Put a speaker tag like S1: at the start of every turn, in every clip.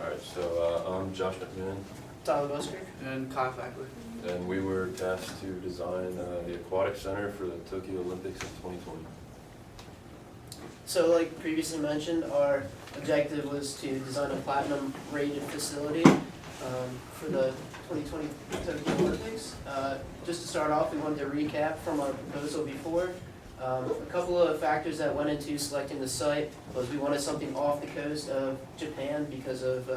S1: Alright, so I'm Josh McMahon,
S2: Buskirk.
S3: And Fackler.
S1: and we were tasked to design the Aquatic Center for the Tokyo Olympics in 2020.
S2: So like previously mentioned, our objective was to design a platinum rated facility for the 2020 Tokyo Olympics. Just to start off, we wanted to recap from our proposal before. A couple of factors that went into selecting the site was we wanted something off the coast of Japan because of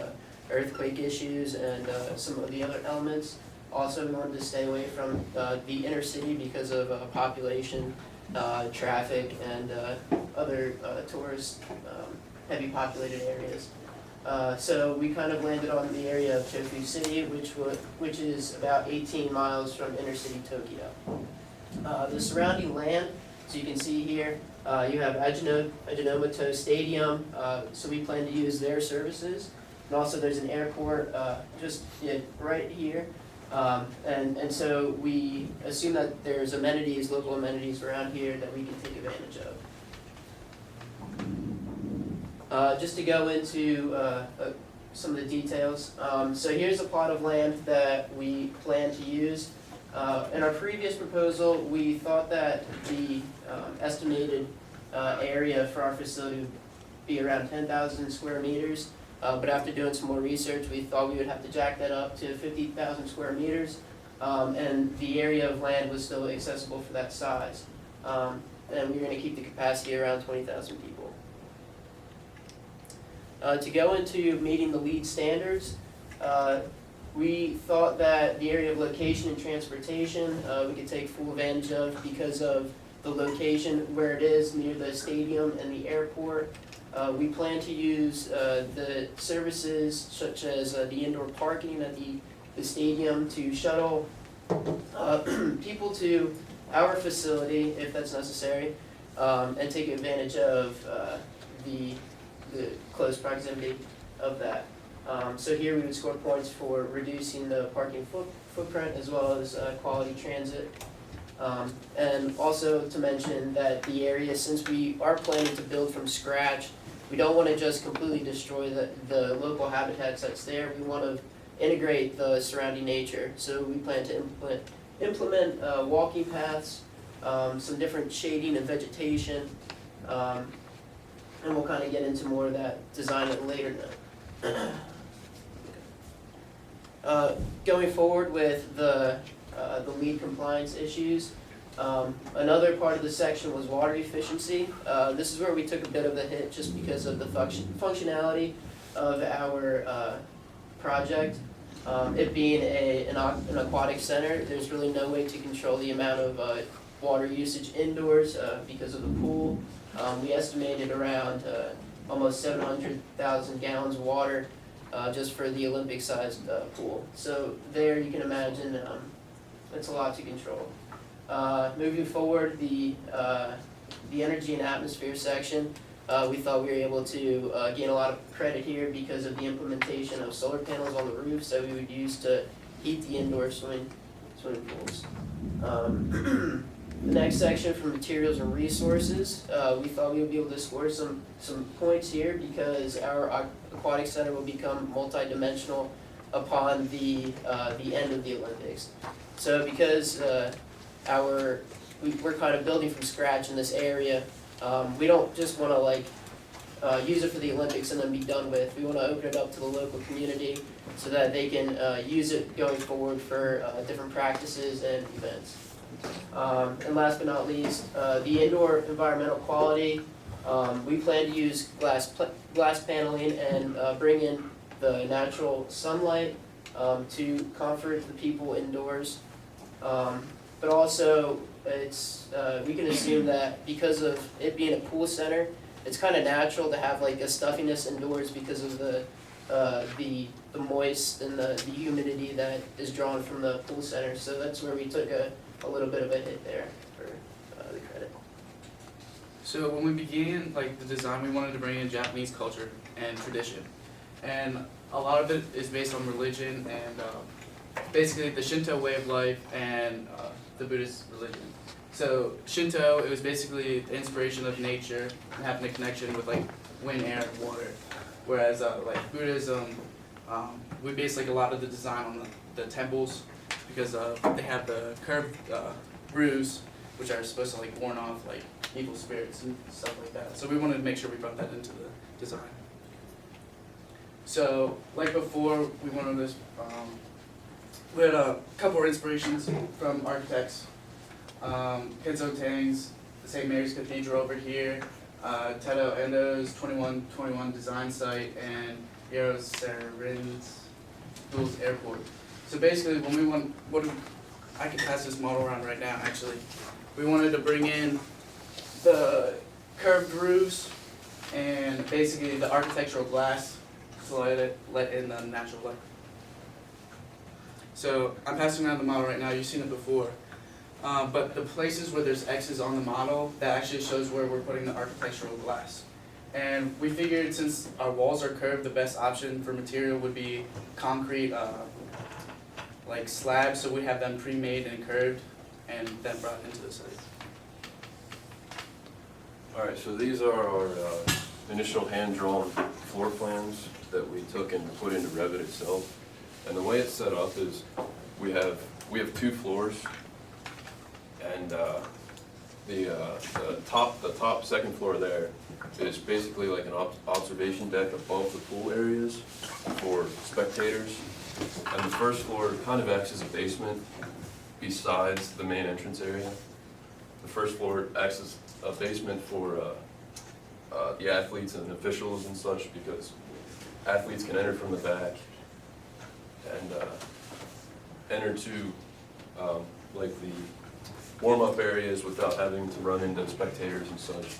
S2: earthquake issues and some of the other elements. Also, we wanted to stay away from the inner city because of population, traffic, and other tourist heavy populated areas. So we kind of landed on the area of Tofu City, which is about 18 miles from inner city Tokyo. The surrounding land, so you can see here, you have Ajinomoto Stadium, so we plan to use their services. And also there's an airport just right here. And so we assume that there's amenities, local amenities around here that we can take advantage of. Just to go into some of the details. So here's a plot of land that we plan to use. In our previous proposal, we thought that the estimated area for our facility would be around 10,000 square meters. But after doing some more research, we thought we would have to jack that up to 50,000 square meters. And the area of land was still accessible for that size. And we were going to keep the capacity around 20,000 people. To go into meeting the LEED standards, we thought that the area of location and transportation we could take full advantage of because of the location where it is near the stadium and the airport. We plan to use the services such as the indoor parking at the stadium to shuttle people to our facility if that's necessary, and take advantage of the close proximity of that. So here we would score points for reducing the parking footprint as well as quality transit. And also to mention that the area, since we are planning to build from scratch, we don't want to just completely destroy the local habitats that's there. We want to integrate the surrounding nature. So we plan to implement walking paths, some different shading and vegetation, and we'll kind of get into more of that design at a later note. Going forward with the LEED compliance issues, another part of the section was water efficiency. This is where we took a bit of a hit just because of the functionality of our project. It being an aquatic center, there's really no way to control the amount of water usage indoors because of the pool. We estimated around almost 700,000 gallons of water just for the Olympic-sized pool. So there you can imagine it's a lot to control. Moving forward, the energy and atmosphere section, we thought we were able to gain a lot of credit here because of the implementation of solar panels on the roof that we would use to heat the indoor swimming pools. The next section for materials and resources, we thought we would be able to score some points here because our aquatic center will become multi-dimensional upon the end of the Olympics. So because we're kind of building from scratch in this area, we don't just want to use it for the Olympics and then be done with. We want to open it up to the local community so that they can use it going forward for different practices and events. And last but not least, the indoor environmental quality. We plan to use glass paneling and bring in the natural sunlight to comfort the people indoors. But also, we can assume that because of it being a pool center, it's kind of natural to have like a stuffiness indoors because of the moist and the humidity that is drawn from the pool center. So that's where we took a little bit of a hit there for the credit.
S3: So when we began the design, we wanted to bring in Japanese culture and tradition, and a lot of it is based on religion and basically the Shinto way of life and the Buddhist religion. So Shinto, it was basically the inspiration of nature and having a connection with wind, air, and water. Whereas like Buddhism, we base like a lot of the design on the temples because they have the curved roofs, which are supposed to like warn off like evil spirits and stuff like that. So we wanted to make sure we brought that into the design. So like before, we wanted this. We had a couple of inspirations from architects. Kenzo Tang's St. Mary's Cathedral over here, Tedo Endo's 2121 design site, and Eero Saarinen Duals Airport. So basically, when we want, I can pass this model around right now actually. We wanted to bring in the curved roofs and basically the architectural glass to let in the natural light. So I'm passing around the model right now, you've seen it before. But the places where there's X's on the model, that actually shows where we're putting the architectural glass. And we figured since our walls are curved, the best option for material would be concrete like slabs, so we have them pre-made and curved and then brought into the site.
S1: Alright, so these are our initial hand-drawn floor plans that we took and put into Revit itself. And the way it's set up is we have 2 floors, and the top second floor there is basically like an observation deck above the pool areas for spectators. And the first floor kind of acts as a basement besides the main entrance area. The first floor acts as a basement for the athletes and officials and such, because athletes can enter from the back and enter to like the warm-up areas without having to run into spectators and such.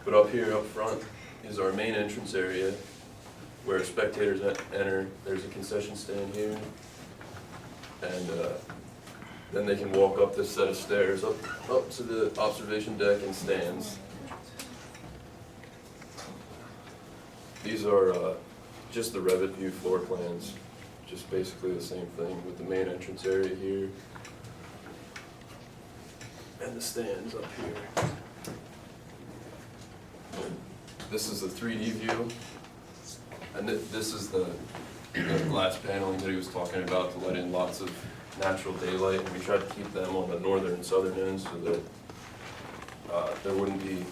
S1: But up here, up front, is our main entrance area where spectators enter. There's a concession stand here, and then they can walk up this set of stairs up to the observation deck and stands. These are just the Revit view floor plans, just basically the same thing with the main entrance area here and the stands up here. This is the 3D view, and this is the glass paneling that he was talking about to let in lots of natural daylight. And we tried to keep them on the northern and southern ends so that there wouldn't be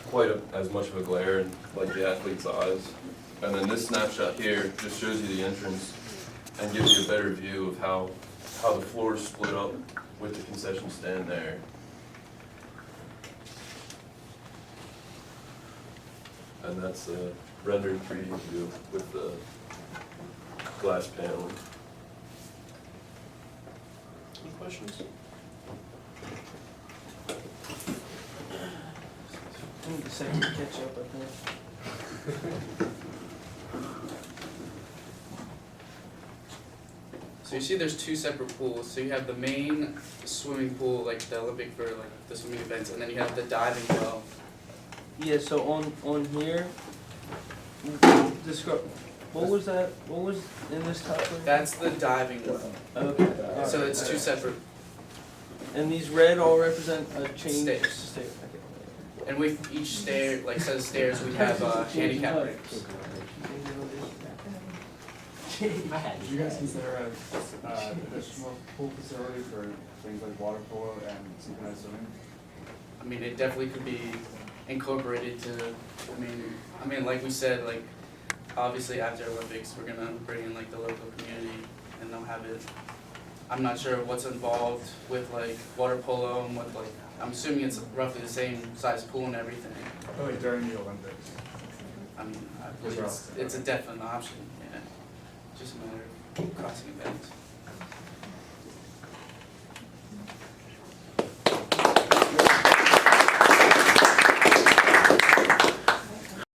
S1: quite as much of a glare in like the athlete's eyes. And then this snapshot here just shows you the entrance and gives you a better view of how the floor is split up with the concession stand there. And that's a rendered 3D view with the glass paneling. Any questions?
S2: I need a second to catch up, I think.
S3: So you see there's 2 separate pools. So you have the main swimming pool, like the Olympic for like the swimming events, and then you have the diving well.
S2: Yeah, so on here, describe, what was that, what was in this top one?
S3: That's the diving well.
S2: Okay, alright.
S3: So it's 2 separate,
S2: And these red all represent a change?
S3: Stairs.
S2: Stair, okay.
S3: and with each stair, like set of stairs, we have handicap ramps.
S4: Did you guys consider a additional pool facility for things like water polo and synchronized swimming?
S3: I mean, it definitely could be incorporated to, I mean, like we said, like, obviously after Olympics, we're gonna bring in like the local community and they'll have it. I'm not sure what's involved with like water polo and what like, I'm assuming it's roughly the same size pool and everything.
S4: I feel like during the Olympics.
S3: I mean, I believe it's a definite option, yeah. Just a matter of crossing events.